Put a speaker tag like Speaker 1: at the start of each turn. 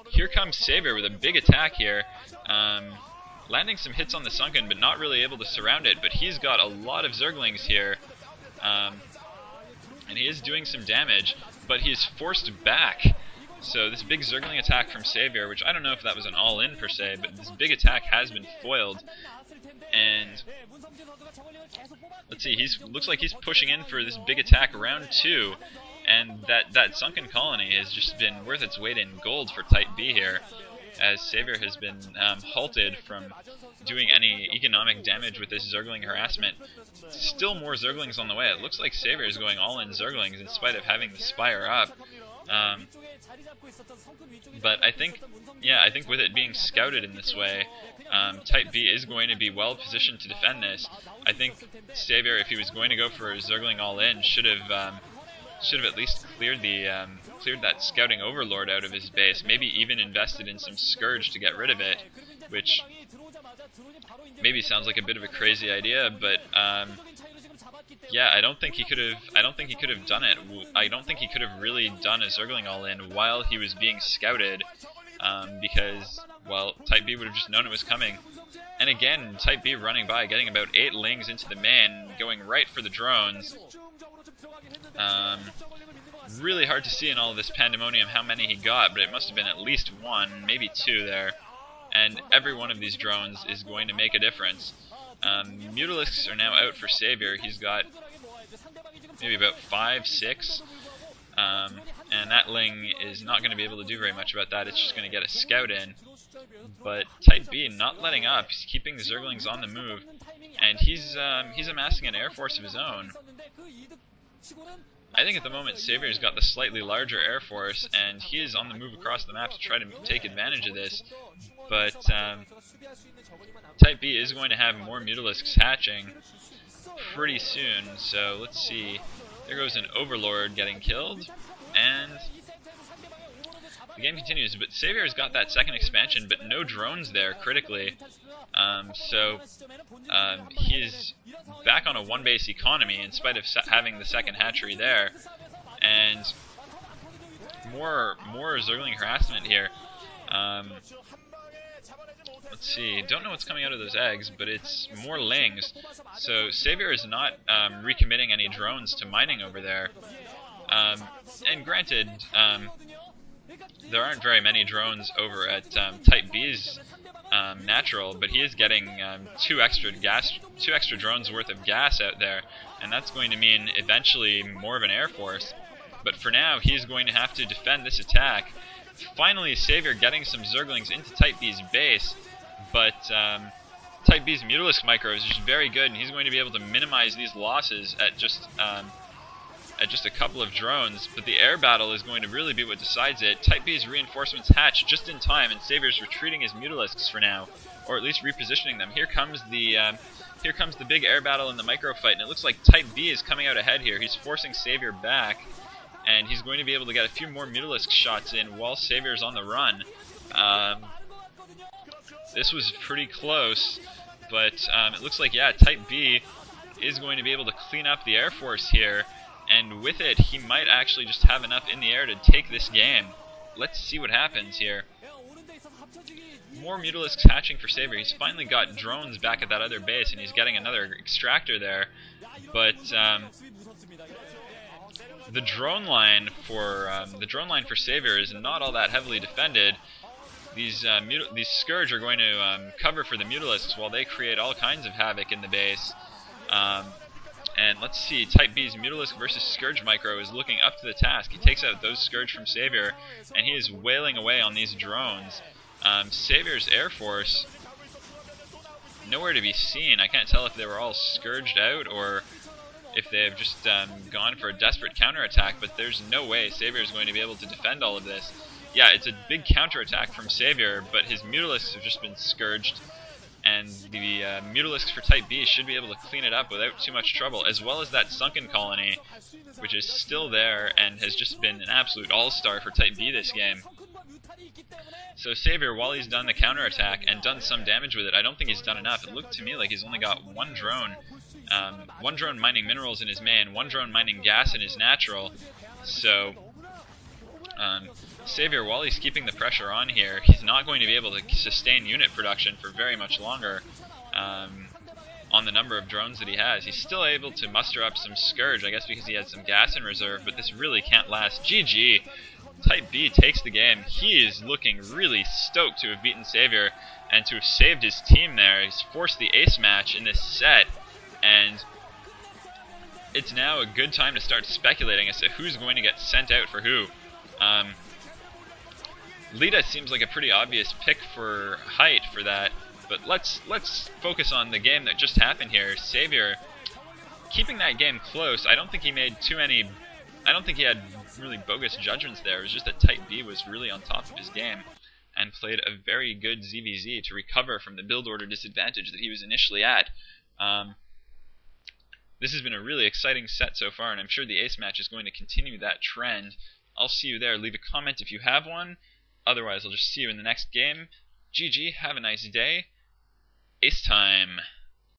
Speaker 1: Here comes Savior with a big attack here. Landing some hits on the Sunken, but not really able to surround it. But he's got a lot of Zerglings here. And he is doing some damage, but he's forced back. So this big Zergling attack from Savior, which I don't know if that was an all-in per se, but this big attack has been foiled. And let's see, looks like he's pushing in for this big attack round 2. And that Sunken Colony has just been worth its weight in gold for Type B here, as Savior has been halted from doing any economic damage with this Zergling harassment. Still more Zerglings on the way. It looks like Savior is going all in Zerglings in spite of having the Spire up. But I think with it being scouted in this way, Type B is going to be well positioned to defend this. I think Savior, if he was going to go for a Zergling all in, should have at least cleared that scouting overlord out of his base. Maybe even invested in some Scourge to get rid of it, which maybe sounds like a bit of a crazy idea, but yeah, I don't think he could have done it. I don't think he could have really done a Zergling all in while he was being scouted, because, well, Type B would have just known it was coming. And again, Type B running by, getting about 8 lings into the main, going right for the drones. Really hard to see in all of this pandemonium how many he got, but it must have been at least 1, maybe 2 there. And every one of these drones is going to make a difference. Mutalisks are now out for Savior. He's got maybe about 5, 6. And that Ling is not going to be able to do very much about that. It's just going to get a scout in. But Type B not letting up. He's keeping the Zerglings on the move. And he's amassing an air force of his own. I think at the moment Savior's got the slightly larger air force, and he is on the move across the map to try to take advantage of this. But Type B is going to have more Mutalisks hatching pretty soon, so let's see. There goes an Overlord getting killed, and the game continues. But Savior's got that second expansion, but no drones there critically. So he's back on a one-base economy in spite of having the second hatchery there, and more Zergling harassment here. Let's see, don't know what's coming out of those eggs, but it's more lings. So Savior is not recommitting any drones to mining over there. And granted, there aren't very many drones over at Type B's natural, but he is getting 2 extra drones worth of gas out there, and that's going to mean eventually more of an air force. But for now, he's going to have to defend this attack. Finally, Savior getting some Zerglings into Type B's base, but Type B's Mutalisk micro is just very good, and he's going to be able to minimize these losses at just a couple of drones. But the air battle is going to really be what decides it. Type B's reinforcements hatch just in time, and Savior's retreating his Mutalisks for now, or at least repositioning them. Here comes the big air battle in the micro fight, and it looks like Type B is coming out ahead here. He's forcing Savior back, and he's going to be able to get a few more Mutalisk shots in while Savior's on the run. This was pretty close, but it looks like, yeah, Type B is going to be able to clean up the Air Force here, and with it, he might actually just have enough in the air to take this game. Let's see what happens here. More Mutalisks hatching for Savior. He's finally got drones back at that other base, and he's getting another extractor there, but the drone line for Savior is not all that heavily defended. These Scourge are going to cover for the Mutalisks while they create all kinds of havoc in the base. And let's see, Type B's Mutalisk versus Scourge micro is looking up to the task. He takes out those Scourge from Savior, and he is wailing away on these drones. Savior's Air Force, nowhere to be seen. I can't tell if they were all Scourged out or if they have just gone for a desperate counterattack, but there's no way Savior is going to be able to defend all of this. Yeah, it's a big counterattack from Savior, but his Mutalisks have just been Scourged, and the Mutalisks for Type B should be able to clean it up without too much trouble, as well as that Sunken Colony, which is still there and has just been an absolute all-star for Type B this game. So Savior, while he's done the counterattack and done some damage with it, I don't think he's done enough. It looked to me like he's only got one drone mining minerals in his main, one drone mining gas in his natural. So Savior, while he's keeping the pressure on here, he's not going to be able to sustain unit production for very much longer on the number of drones that he has. He's still able to muster up some Scourge, I guess because he had some gas in reserve, but this really can't last. GG. Type B takes the game. He is looking really stoked to have beaten Savior and to have saved his team there. He's forced the ace match in this set, and it's now a good time to start speculating as to who's going to get sent out for who. Lita seems like a pretty obvious pick for Hite for that, but let's focus on the game that just happened here. Savior keeping that game close. I don't think he made I don't think he had really bogus judgments there. It was just that Type B was really on top of his game and played a very good ZVZ to recover from the build order disadvantage that he was initially at. This has been a really exciting set so far, and I'm sure the ace match is going to continue that trend. I'll see you there. Leave a comment if you have one. Otherwise, I'll just see you in the next game. GG, have a nice day. Ace time.